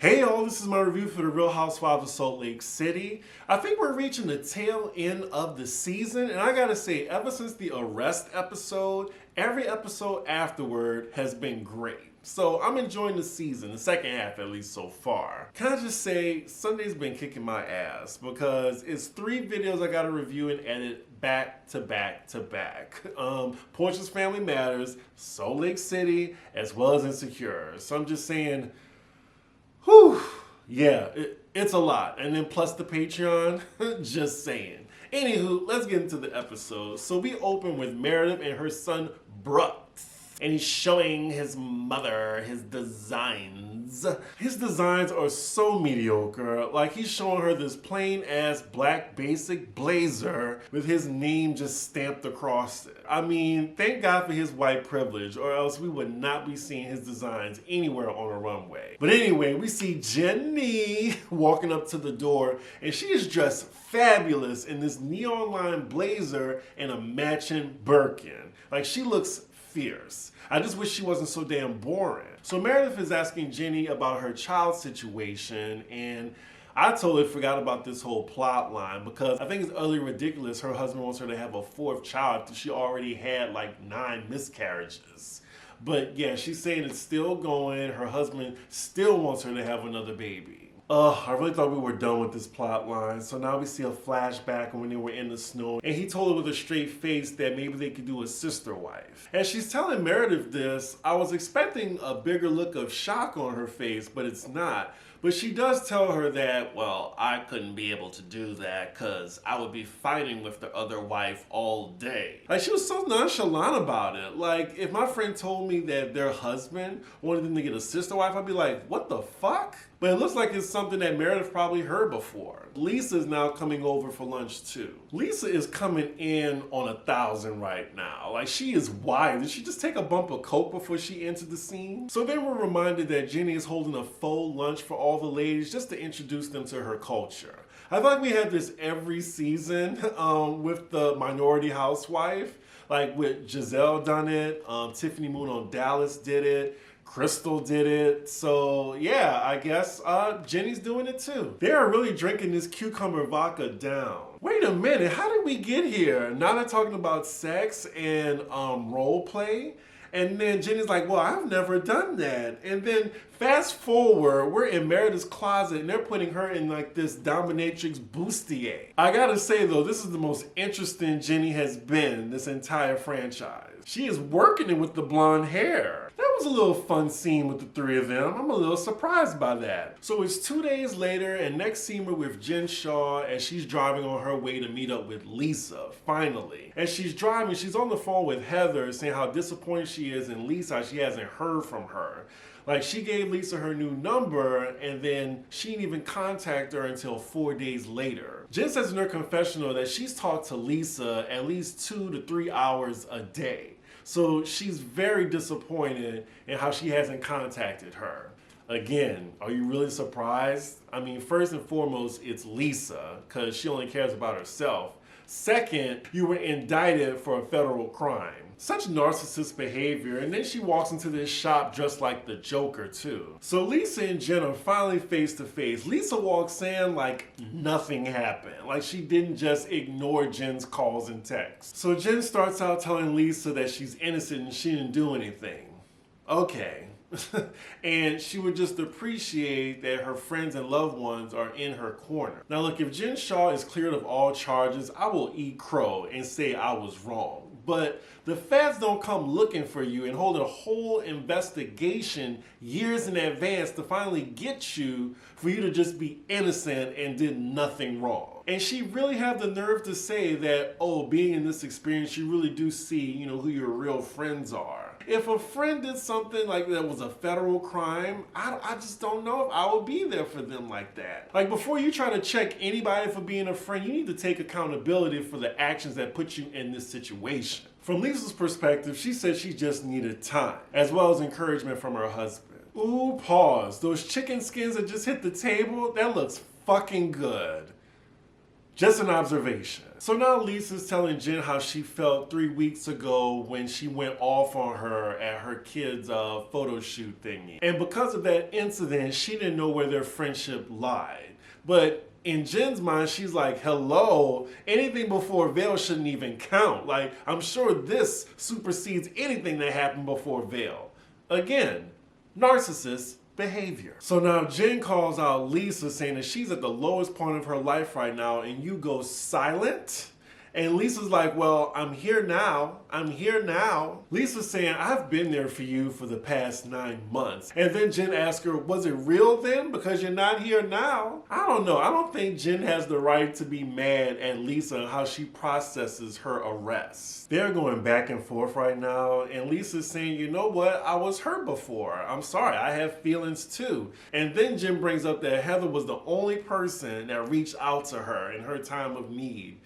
Hey y'all, this is my review for the Real Housewives of Salt Lake City. I think we're reaching the tail end of the season, and I gotta say, ever since the arrest episode, every episode afterward has been great. So I'm enjoying the season, the second half at least so far. Can I just say, Sunday's been kicking my ass because it's 3 videos I gotta review and edit back to back to back. Portia's Family Matters, Salt Lake City, as well as Insecure. So I'm just saying, whew, yeah, it's a lot. And then plus the Patreon, just saying. Anywho, let's get into the episode. So we open with Meredith and her son, Brooks. And he's showing his mother his designs. His designs are so mediocre. Like, he's showing her this plain ass black basic blazer with his name just stamped across it. I mean, thank God for his white privilege, or else we would not be seeing his designs anywhere on a runway. But anyway, we see Jenny walking up to the door, and she is dressed fabulous in this neon line blazer and a matching Birkin. Like, she looks fierce. I just wish she wasn't so damn boring. So Meredith is asking Jenny about her child situation, and I totally forgot about this whole plot line because I think it's utterly ridiculous her husband wants her to have a 4th child after she already had like 9 miscarriages. But yeah, she's saying it's still going. Her husband still wants her to have another baby. I really thought we were done with this plot line. So now we see a flashback when they were in the snow, and he told her with a straight face that maybe they could do a sister wife. As she's telling Meredith this, I was expecting a bigger look of shock on her face, but it's not. But she does tell her that, well, I couldn't be able to do that because I would be fighting with the other wife all day. Like, she was so nonchalant about it. Like, if my friend told me that their husband wanted them to get a sister wife, I'd be like, what the fuck? But it looks like it's something that Meredith probably heard before. Lisa is now coming over for lunch too. Lisa is coming in on 1,000 right now. Like, she is wild. Did she just take a bump of coke before she entered the scene? So then we're reminded that Jenny is holding a faux lunch for all the ladies just to introduce them to her culture. I feel like we have this every season with the minority housewife. Like with Giselle done it, Tiffany Moon on Dallas did it, Crystal did it. So yeah, I guess Jenny's doing it too. They are really drinking this cucumber vodka down. Wait a minute, how did we get here? Now they're talking about sex and role play. And then Jenny's like, well, I've never done that. And then fast forward, we're in Meredith's closet and they're putting her in like this dominatrix bustier. I gotta say though, this is the most interesting Jenny has been this entire franchise. She is working it with the blonde hair. That was a little fun scene with the 3 of them. I'm a little surprised by that. So it's 2 days later, and next scene we're with Jen Shaw as she's driving on her way to meet up with Lisa, finally. As she's driving, she's on the phone with Heather saying how disappointed she is in Lisa. She hasn't heard from her. Like, she gave Lisa her new number, and then she didn't even contact her until 4 days later. Jen says in her confessional that she's talked to Lisa at least 2 to 3 hours a day. So she's very disappointed in how she hasn't contacted her. Again, are you really surprised? I mean, first and foremost, it's Lisa, because she only cares about herself. Second, you were indicted for a federal crime. Such narcissist behavior, and then she walks into this shop dressed like the Joker too. So Lisa and Jen are finally face to face. Lisa walks in like nothing happened. Like, she didn't just ignore Jen's calls and texts. So Jen starts out telling Lisa that she's innocent and she didn't do anything. Okay. And she would just appreciate that her friends and loved ones are in her corner. Now look, if Jen Shaw is cleared of all charges, I will eat crow and say I was wrong. But the feds don't come looking for you and hold a whole investigation years in advance to finally get you for you to just be innocent and did nothing wrong. And she really had the nerve to say that, oh, being in this experience, you really do see, who your real friends are. If a friend did something like that was a federal crime, I just don't know if I would be there for them like that. Like, before you try to check anybody for being a friend, you need to take accountability for the actions that put you in this situation. From Lisa's perspective, she said she just needed time, as well as encouragement from her husband. Ooh, pause. Those chicken skins that just hit the table, that looks fucking good. Just an observation. So now Lisa's telling Jen how she felt 3 weeks ago when she went off on her at her kid's photo shoot thingy. And because of that incident, she didn't know where their friendship lied. But in Jen's mind, she's like, hello, anything before Veil shouldn't even count. Like, I'm sure this supersedes anything that happened before Veil. Again, narcissist behavior. So now Jen calls out Lisa saying that she's at the lowest point of her life right now and you go silent? And Lisa's like, well, I'm here now. I'm here now. Lisa's saying, I've been there for you for the past 9 months. And then Jen asks her, was it real then? Because you're not here now? I don't know. I don't think Jen has the right to be mad at Lisa and how she processes her arrest. They're going back and forth right now. And Lisa's saying, you know what? I was hurt before. I'm sorry. I have feelings too. And then Jen brings up that Heather was the only person that reached out to her in her time of need.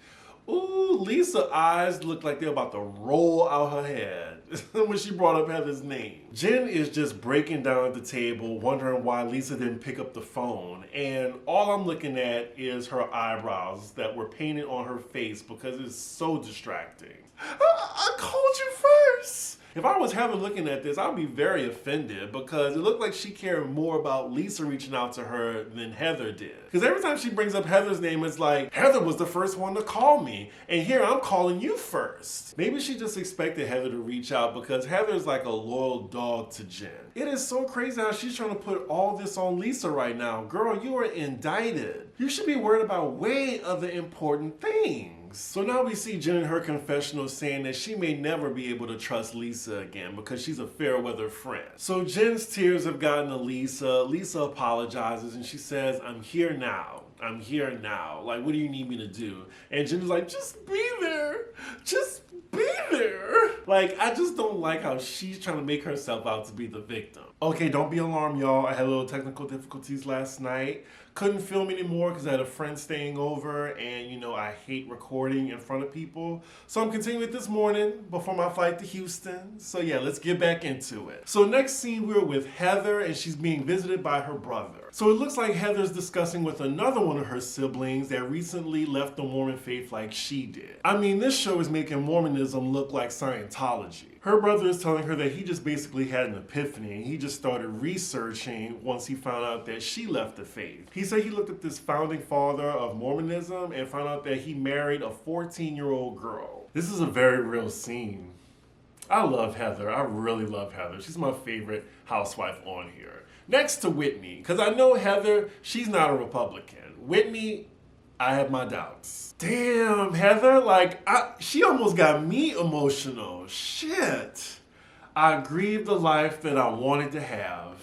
Ooh, Lisa's eyes look like they're about to roll out her head when she brought up Heather's name. Jen is just breaking down at the table, wondering why Lisa didn't pick up the phone. And all I'm looking at is her eyebrows that were painted on her face because it's so distracting. I called you first. If I was Heather looking at this, I'd be very offended because it looked like she cared more about Lisa reaching out to her than Heather did. Because every time she brings up Heather's name, it's like, Heather was the first one to call me, and here I'm calling you first. Maybe she just expected Heather to reach out because Heather's like a loyal dog to Jen. It is so crazy how she's trying to put all this on Lisa right now. Girl, you are indicted. You should be worried about way other important things. So now we see Jen in her confessional saying that she may never be able to trust Lisa again because she's a fair weather friend. So Jen's tears have gotten to Lisa. Lisa apologizes and she says, I'm here now. I'm here now. Like, what do you need me to do? And Jen is like, just be there. Just be there. Like, I just don't like how she's trying to make herself out to be the victim. Okay, don't be alarmed, y'all. I had a little technical difficulties last night. Couldn't film anymore because I had a friend staying over and, you know, I hate recording in front of people. So I'm continuing it this morning before my flight to Houston. So yeah, let's get back into it. So next scene, we're with Heather and she's being visited by her brother. So it looks like Heather's discussing with another one of her siblings that recently left the Mormon faith like she did. I mean, this show is making Mormonism look like Scientology. Her brother is telling her that he just basically had an epiphany and he just started researching once he found out that she left the faith. He said he looked at this founding father of Mormonism and found out that he married a 14-year-old girl. This is a very real scene. I love Heather. I really love Heather. She's my favorite housewife on here. Next to Whitney, because I know Heather, she's not a Republican. Whitney, I have my doubts. Damn, Heather, like, she almost got me emotional. Shit. I grieved the life that I wanted to have.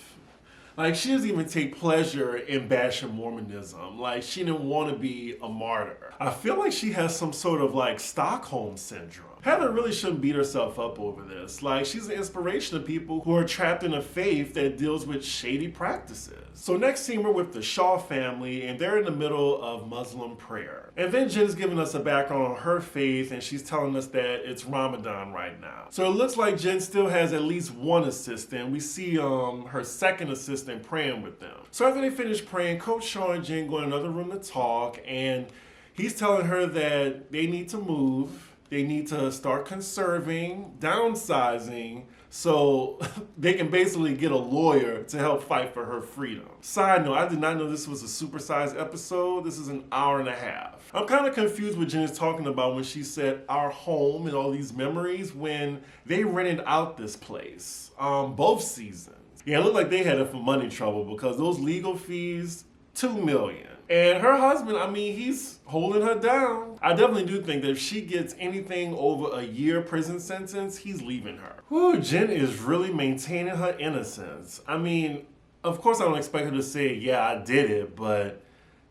Like, she doesn't even take pleasure in bashing Mormonism. Like, she didn't want to be a martyr. I feel like she has some sort of, like, Stockholm syndrome. Heather really shouldn't beat herself up over this. Like, she's an inspiration to people who are trapped in a faith that deals with shady practices. So next scene, we're with the Shaw family, and they're in the middle of Muslim prayer. And then Jen's giving us a background on her faith, and she's telling us that it's Ramadan right now. So it looks like Jen still has at least one assistant. We see her second assistant praying with them. So after they finish praying, Coach Shaw and Jen go in another room to talk, and he's telling her that they need to move. They need to start conserving, downsizing, so they can basically get a lawyer to help fight for her freedom. Side note, I did not know this was a supersized episode. This is an hour and a half. I'm kind of confused what Jen is talking about when she said our home and all these memories when they rented out this place, both seasons. Yeah, it looked like they had it for money trouble because those legal fees, $2 million. And her husband, I mean, he's holding her down. I definitely do think that if she gets anything over a year prison sentence, he's leaving her. Whew, Jen is really maintaining her innocence. I mean, of course I don't expect her to say, yeah, I did it, but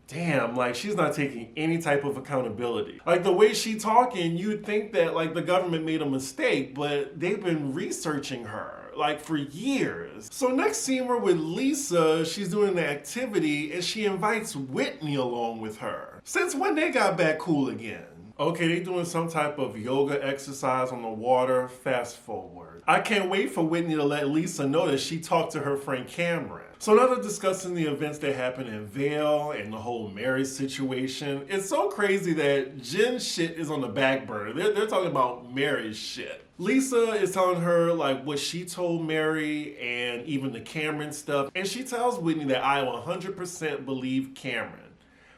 damn, like, she's not taking any type of accountability. Like, the way she talking, you'd think that, like, the government made a mistake, but they've been researching her, like, for years. So next scene, we're with Lisa. She's doing the activity, and she invites Whitney along with her. Since when they got back cool again? Okay, they doing some type of yoga exercise on the water. Fast forward. I can't wait for Whitney to let Lisa know that she talked to her friend Cameron. So now they're discussing the events that happened in Vail and the whole Mary situation. It's so crazy that Jen's shit is on the back burner. They're talking about Mary's shit. Lisa is telling her like what she told Mary and even the Cameron stuff. And she tells Whitney that I 100% believe Cameron.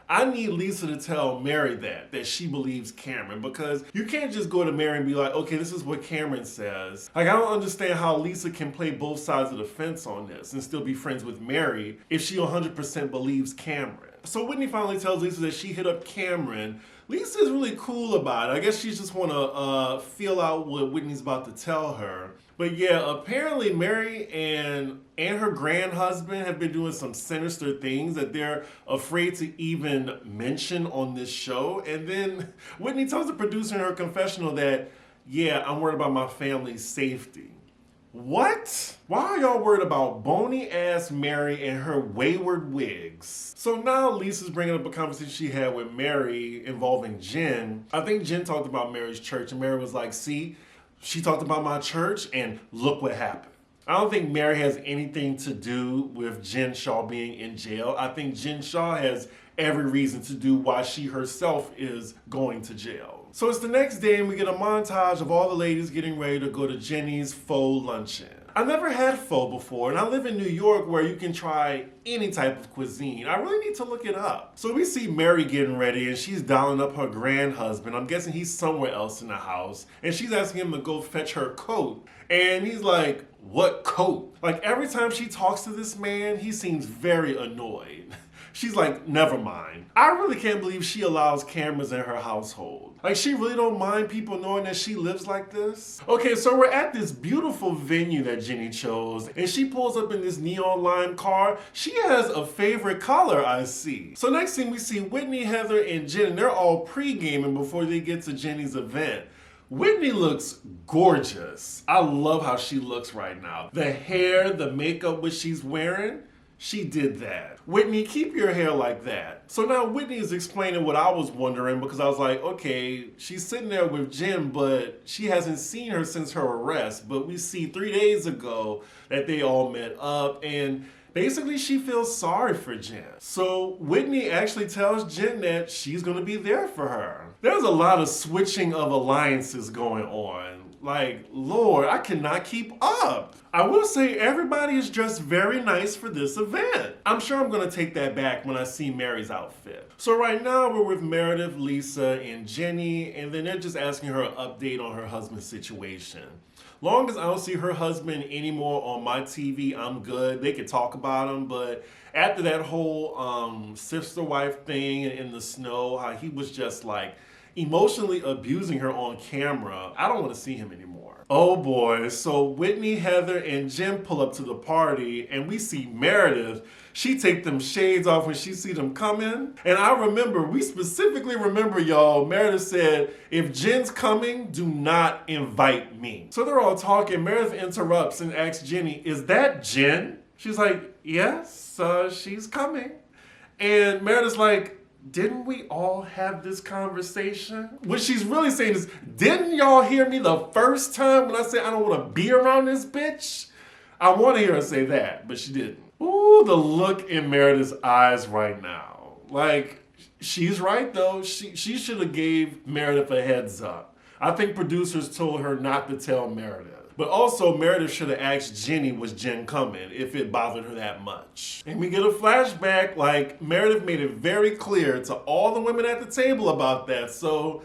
I need Lisa to tell Mary that she believes Cameron, because you can't just go to Mary and be like, okay, this is what Cameron says. Like, I don't understand how Lisa can play both sides of the fence on this and still be friends with Mary if she 100% believes Cameron. So Whitney finally tells Lisa that she hit up Cameron. Lisa is really cool about it. I guess she just want to feel out what Whitney's about to tell her. But yeah, apparently Mary and her grand husband have been doing some sinister things that they're afraid to even mention on this show. And then Whitney tells the producer in her confessional that, yeah, I'm worried about my family's safety. What? Why are y'all worried about bony ass Mary and her wayward wigs? So now Lisa's bringing up a conversation she had with Mary involving Jen. I think Jen talked about Mary's church and Mary was like, see, she talked about my church and look what happened. I don't think Mary has anything to do with Jen Shah being in jail. I think Jen Shah has every reason to do why she herself is going to jail. So it's the next day and we get a montage of all the ladies getting ready to go to Jenny's faux luncheon. I never had pho before, and I live in New York where you can try any type of cuisine. I really need to look it up. So we see Mary getting ready, and she's dialing up her grand husband. I'm guessing he's somewhere else in the house, and she's asking him to go fetch her coat. And he's like, what coat? Like every time she talks to this man, he seems very annoyed. She's like, never mind. I really can't believe she allows cameras in her household. Like, she really don't mind people knowing that she lives like this? Okay, so we're at this beautiful venue that Jenny chose, and she pulls up in this neon lime car. She has a favorite color, I see. So next thing we see Whitney, Heather, and Jen, they're all pre-gaming before they get to Jenny's event. Whitney looks gorgeous. I love how she looks right now. The hair, the makeup, what she's wearing, she did that. Whitney, keep your hair like that. So now Whitney is explaining what I was wondering, because I was like, okay, she's sitting there with Jen, but she hasn't seen her since her arrest. But we see 3 days ago that they all met up, and basically she feels sorry for Jen. So Whitney actually tells Jen that she's gonna be there for her. There's a lot of switching of alliances going on. Like, Lord, I cannot keep up. I will say everybody is dressed very nice for this event. I'm sure I'm gonna take that back when I see Mary's outfit. So right now we're with Meredith, Lisa, and Jenny, and then they're just asking her an update on her husband's situation. Long as I don't see her husband anymore on my TV, I'm good. They could talk about him, but after that whole sister wife thing in the snow, how he was just like emotionally abusing her on camera, I don't want to see him anymore. Oh boy, so Whitney, Heather, and Jen pull up to the party, and we see Meredith. She take them shades off when she see them coming. And I remember, we specifically remember, y'all, Meredith said, if Jen's coming, do not invite me. So they're all talking. Meredith interrupts and asks Jenny, is that Jen? She's like, yes, she's coming. And Meredith's like, didn't we all have this conversation? What she's really saying is, didn't y'all hear me the first time when I said I don't want to be around this bitch? I want to hear her say that, but she didn't. Ooh, the look in Meredith's eyes right now. Like, she's right though. She should have gave Meredith a heads up. I think producers told her not to tell Meredith. But also, Meredith should have asked Jenny, was Jen coming, if it bothered her that much. And we get a flashback, like, Meredith made it very clear to all the women at the table about that. So,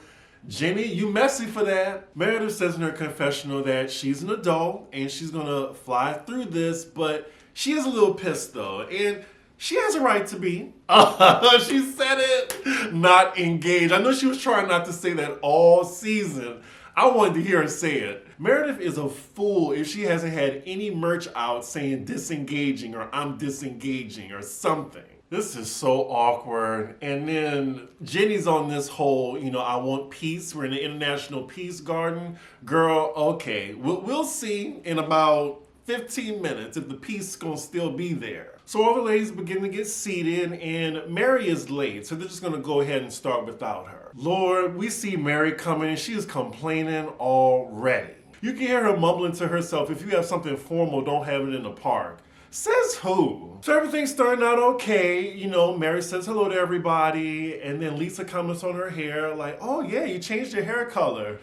Jenny, you messy for that. Meredith says in her confessional that she's an adult and she's gonna fly through this, but she is a little pissed though. And she has a right to be. She said it. Not engaged. I know she was trying not to say that all season. I wanted to hear her say it. Meredith is a fool if she hasn't had any merch out saying disengaging or I'm disengaging or something. This is so awkward. And then Jenny's on this whole, I want peace. We're in the International Peace Garden. Girl, okay. We'll see in about 15 minutes if the piece gonna still be there. So all the ladies begin to get seated and Mary is late, so they're just gonna go ahead and start without her. Lord, we see Mary coming and she is complaining already. You can hear her mumbling to herself, if you have something formal, don't have it in the park. Says who? So everything's starting out okay. You know, Mary says hello to everybody, and then Lisa comments on her hair, like, oh yeah, you changed your hair color.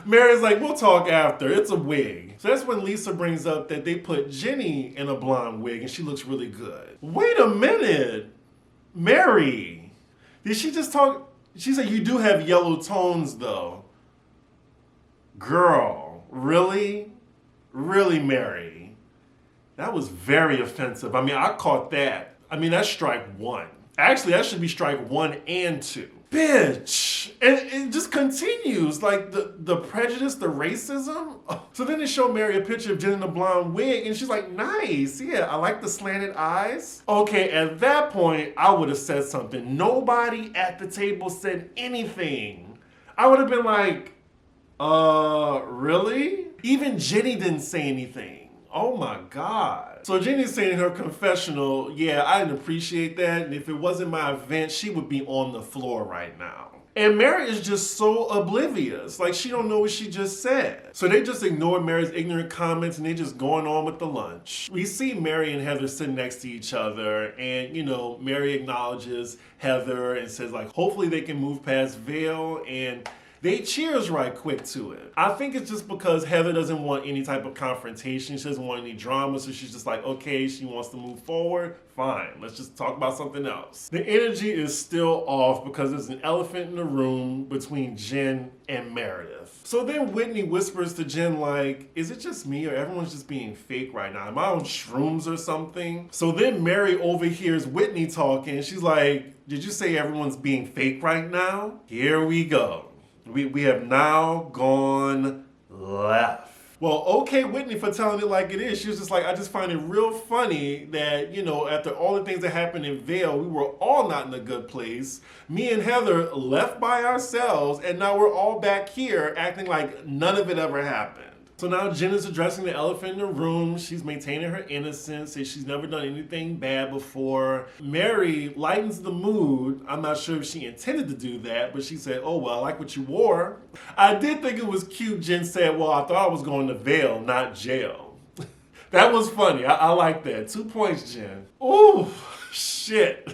Mary's like, we'll talk after, it's a wig. So that's when Lisa brings up that they put Jenny in a blonde wig and she looks really good. Wait a minute, Mary, did she just talk? She said, you do have yellow tones though. Girl, really? Really, Mary? That was very offensive. I mean, I caught that. I mean, that's strike one. Actually, that should be strike 1 and 2. Bitch. And it just continues, like the prejudice, the racism. So then they show Mary a picture of Jen in a blonde wig, and she's like, nice, yeah, I like the slanted eyes. Okay, at that point, I would have said something. Nobody at the table said anything. I would have been like, really? Even Jenny didn't say anything. Oh my God. So Jenny's saying in her confessional, yeah, I didn't appreciate that. And if it wasn't my event, she would be on the floor right now. And Mary is just so oblivious. Like she don't know what she just said. So they just ignore Mary's ignorant comments and they just going on with the lunch. We see Mary and Heather sitting next to each other. And, you know, Mary acknowledges Heather and says like, hopefully they can move past Vale, and they cheers right quick to it. I think it's just because Heather doesn't want any type of confrontation. She doesn't want any drama, so she's just like, okay, she wants to move forward. Fine, let's just talk about something else. The energy is still off because there's an elephant in the room between Jen and Meredith. So then Whitney whispers to Jen like, is it just me or everyone's just being fake right now? Am I on shrooms or something? So then Mary overhears Whitney talking. She's like, did you say everyone's being fake right now? Here we go. We have now gone left. Well, okay, Whitney, for telling it like it is. She was just like, I just find it real funny that, you know, after all the things that happened in Vale, we were all not in a good place. Me and Heather left by ourselves, and now we're all back here acting like none of it ever happened. So now Jen is addressing the elephant in the room. She's maintaining her innocence, says she's never done anything bad before. Mary lightens the mood. I'm not sure if she intended to do that, but she said, oh, well, I like what you wore. I did think it was cute. Jen said, well, I thought I was going to Vale, not jail. That was funny. I like that. 2 points, Jen. Ooh, shit.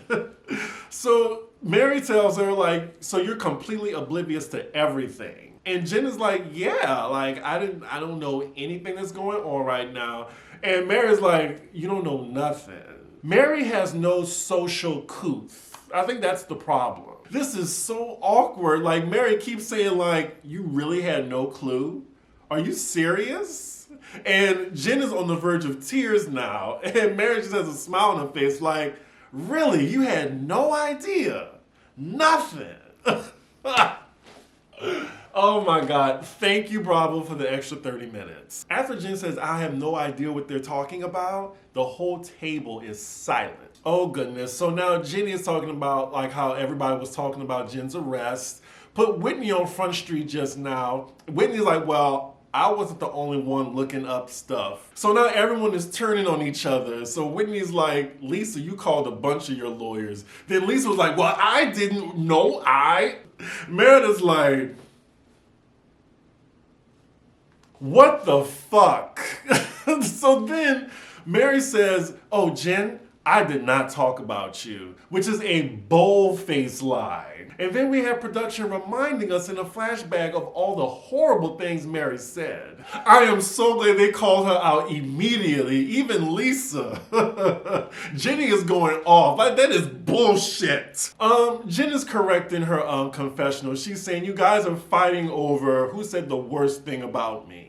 So Mary tells her, like, so you're completely oblivious to everything. And Jen is like, yeah, like, I don't know anything that's going on right now. And Mary's like, you don't know nothing. Mary has no social couth. I think that's the problem. This is so awkward. Like, Mary keeps saying, like, you really had no clue? Are you serious? And Jen is on the verge of tears now. And Mary just has a smile on her face, like, really? You had no idea? Nothing. Oh my God, thank you, Bravo, for the extra 30 minutes. After Jen says, I have no idea what they're talking about, the whole table is silent. Oh goodness, so now Jenny is talking about like how everybody was talking about Jen's arrest. Put Whitney on Front Street just now. Whitney's like, well, I wasn't the only one looking up stuff. So now everyone is turning on each other. So Whitney's like, Lisa, you called a bunch of your lawyers. Then Lisa was like, well, I didn't know. Meredith's like, what the fuck? So then Mary says, oh, Jen, I did not talk about you, which is a bold-faced lie. And then we have production reminding us in a flashback of all the horrible things Mary said. I am so glad they called her out immediately, even Lisa. Jenny is going off. Like, that is bullshit. Jen is correct in her confessional. She's saying, you guys are fighting over who said the worst thing about me.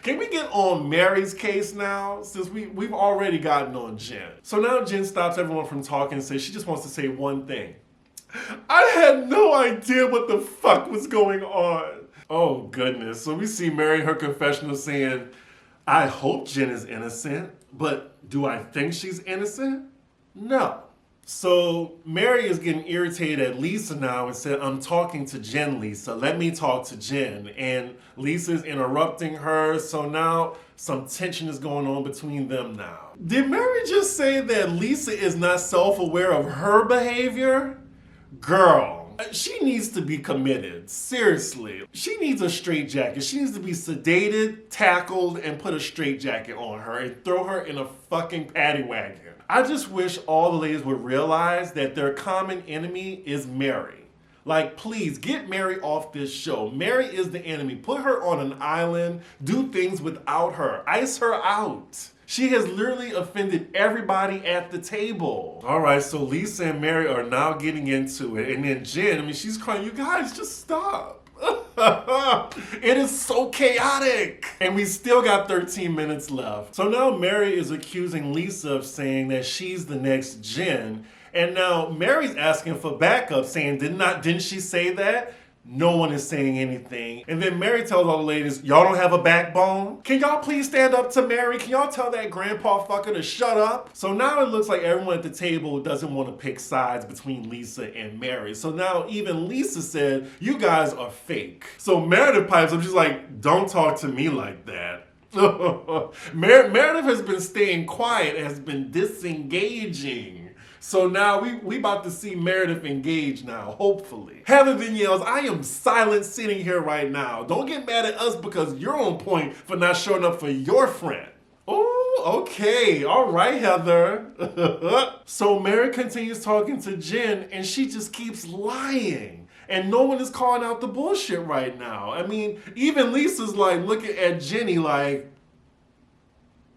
Can we get on Mary's case now? Since we've already gotten on Jen. So now Jen stops everyone from talking and says she just wants to say one thing. I had no idea what the fuck was going on. Oh goodness. So we see Mary in her confessional saying, I hope Jen is innocent, but do I think she's innocent? No. So Mary is getting irritated at Lisa now and said, I'm talking to Jen, Lisa. Let me talk to Jen. And Lisa's interrupting her. So now some tension is going on between them now. Did Mary just say that Lisa is not self-aware of her behavior? Girl, she needs to be committed. Seriously. She needs a straitjacket. She needs to be sedated, tackled, and put a straitjacket on her and throw her in a fucking paddy wagon. I just wish all the ladies would realize that their common enemy is Mary. Like, please, get Mary off this show. Mary is the enemy. Put her on an island. Do things without her. Ice her out. She has literally offended everybody at the table. All right, so Lisa and Mary are now getting into it. And then Jen, she's crying, you guys, just stop. It is so chaotic. And we still got 13 minutes left. So now Mary is accusing Lisa of saying that she's the next Jen. And now Mary's asking for backup, saying, didn't she say that? No one is saying anything. And then Mary tells all the ladies, y'all don't have a backbone? Can y'all please stand up to Mary? Can y'all tell that grandpa fucker to shut up? So now it looks like everyone at the table doesn't want to pick sides between Lisa and Mary. So now even Lisa said, you guys are fake. So Meredith pipes up, she's like, don't talk to me like that. Meredith has been staying quiet, has been disengaging. So now we about to see Meredith engage now, hopefully. Heather then yells, I am silent sitting here right now. Don't get mad at us because you're on point for not showing up for your friend. Oh, okay. All right, Heather. So Mary continues talking to Jen and she just keeps lying. And no one is calling out the bullshit right now. I mean, even Lisa's like looking at Jenny like,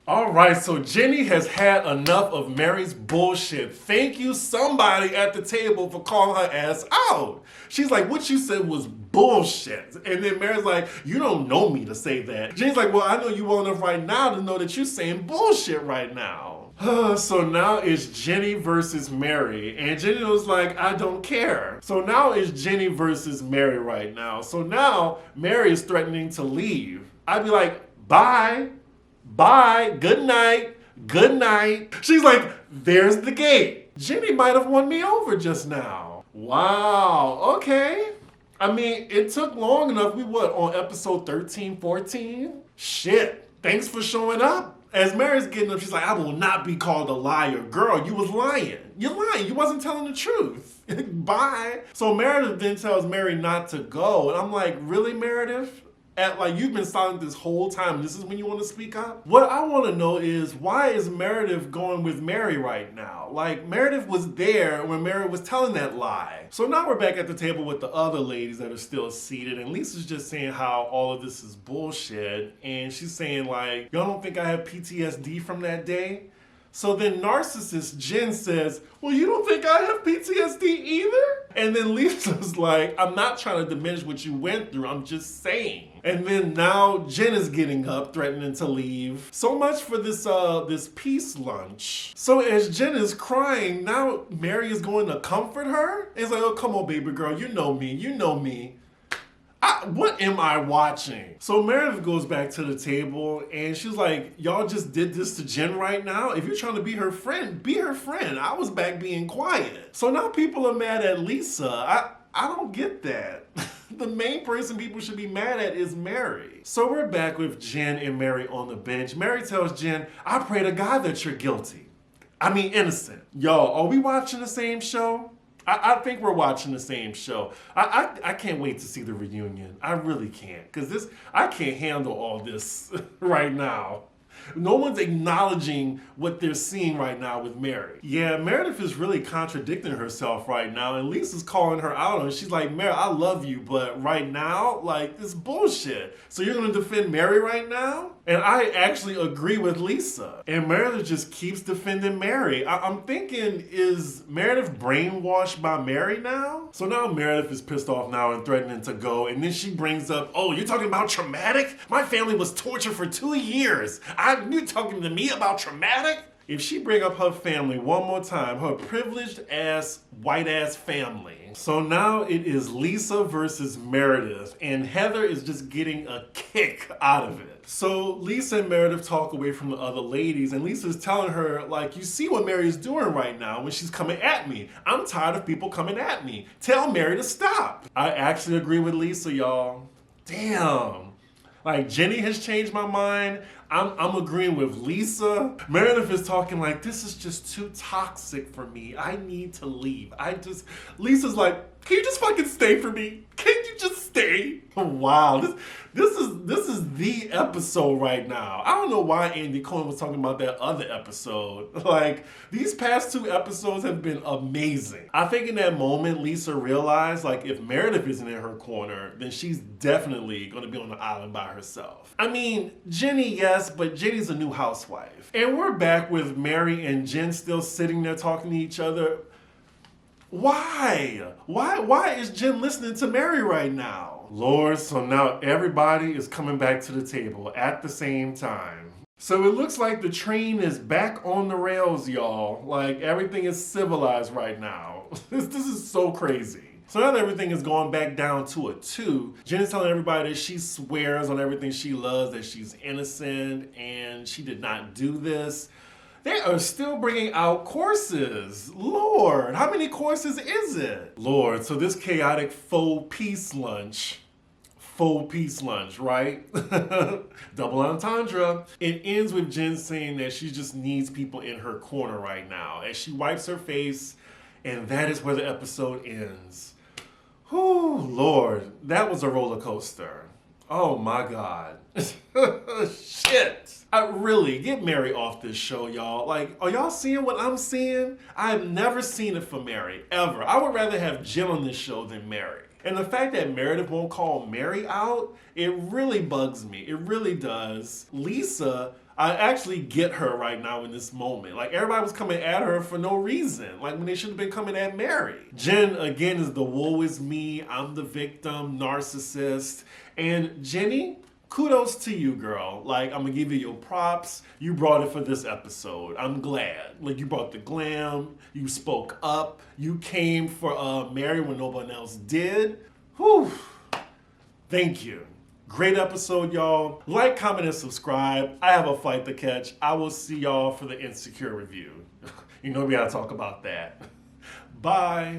all right, so Jenny has had enough of Mary's bullshit. Thank you, somebody at the table, for calling her ass out. She's like, what you said was bullshit. And then Mary's like, you don't know me to say that. Jenny's like, well, I know you well enough right now to know that you're saying bullshit right now. So now it's Jenny versus Mary. And Jenny was like, I don't care. So now it's Jenny versus Mary right now. So now Mary is threatening to leave. I'd be like, bye. Bye, good night, good night. She's like, there's the gate. Jenny might have won me over just now. Wow, okay. I mean, it took long enough. We on episode 13, 14? Shit, thanks for showing up. As Mary's getting up, she's like, I will not be called a liar. Girl, you was lying. You're lying, you wasn't telling the truth. Bye. So Meredith then tells Mary not to go. And I'm like, really, Meredith? Like, you've been silent this whole time. This is when you want to speak up? What I want to know is, why is Meredith going with Mary right now? Like, Meredith was there when Mary was telling that lie. So now we're back at the table with the other ladies that are still seated, and Lisa's just saying how all of this is bullshit, and she's saying like, y'all don't think I have PTSD from that day? So then narcissist Jen says, well, you don't think I have PTSD either? And then Lisa's like, I'm not trying to diminish what you went through, I'm just saying. And then now Jen is getting up, threatening to leave. So much for this peace lunch. So as Jen is crying, now Mary is going to comfort her? It's like, oh, come on, baby girl, you know me, you know me. What am I watching? So Meredith goes back to the table and she's like, y'all just did this to Jen right now? If you're trying to be her friend, be her friend. I was back being quiet. So now people are mad at Lisa. I don't get that. The main person people should be mad at is Mary. So we're back with Jen and Mary on the bench. Mary tells Jen, I pray to God that you're guilty. I mean innocent. Y'all, are we watching the same show? I think we're watching the same show. I can't wait to see the reunion. I really can't. Because I can't handle all this right now. No one's acknowledging what they're seeing right now with Mary. Yeah, Meredith is really contradicting herself right now, and Lisa's calling her out on it. She's like, Mary, I love you, but right now, like, it's bullshit. So you're gonna defend Mary right now? And I actually agree with Lisa. And Meredith just keeps defending Mary. I'm thinking, is Meredith brainwashed by Mary now? So now Meredith is pissed off now and threatening to go. And then she brings up, oh, you're talking about traumatic? My family was tortured for 2 years. You're talking to me about traumatic? If she bring up her family one more time, her privileged ass, white ass family. So now it is Lisa versus Meredith, and Heather is just getting a kick out of it. So Lisa and Meredith talk away from the other ladies, and Lisa's telling her, like, you see what Mary's doing right now when she's coming at me. I'm tired of people coming at me. Tell Mary to stop. I actually agree with Lisa, y'all. Damn. Like, Jenny has changed my mind. I'm agreeing with Lisa. Meredith is talking like, this is just too toxic for me. I need to leave. Lisa's like, can you just fucking stay for me? Can you just stay? Wow, this is the episode right now. I don't know why Andy Cohen was talking about that other episode. Like, these past 2 episodes have been amazing. I think in that moment, Lisa realized, like, if Meredith isn't in her corner, then she's definitely gonna be on the island by herself. I mean, Jenny, yes, but Jenny's a new housewife. And we're back with Mary and Jen still sitting there talking to each other. Why? Why is Jen listening to Mary right now? Lord, so now everybody is coming back to the table at the same time. So it looks like the train is back on the rails, y'all. Like, everything is civilized right now. This is so crazy. So now that everything is going back down to a 2, Jen is telling everybody that she swears on everything she loves, that she's innocent, and she did not do this. They are still bringing out courses. Lord, how many courses is it? Lord, so this chaotic faux peace lunch, right? Double entendre. It ends with Jen saying that she just needs people in her corner right now as she wipes her face, and that is where the episode ends. Whew, Lord, that was a roller coaster. Oh my God. Shit. I really, get Mary off this show, y'all. Like, are y'all seeing what I'm seeing? I've never seen it for Mary, ever. I would rather have Jen on this show than Mary. And the fact that Meredith won't call Mary out, it really bugs me. It really does. Lisa, I actually get her right now in this moment. Like, everybody was coming at her for no reason. Like, when they should have been coming at Mary. Jen, again, is the woe is me, I'm the victim, narcissist. And Jenny, kudos to you, girl. Like, I'm gonna give you your props. You brought it for this episode. I'm glad. Like, you brought the glam. You spoke up. You came for Mary when no one else did. Whew. Thank you. Great episode, y'all. Like, comment, and subscribe. I have a flight to catch. I will see y'all for the Insecure review. You know we gotta talk about that. Bye.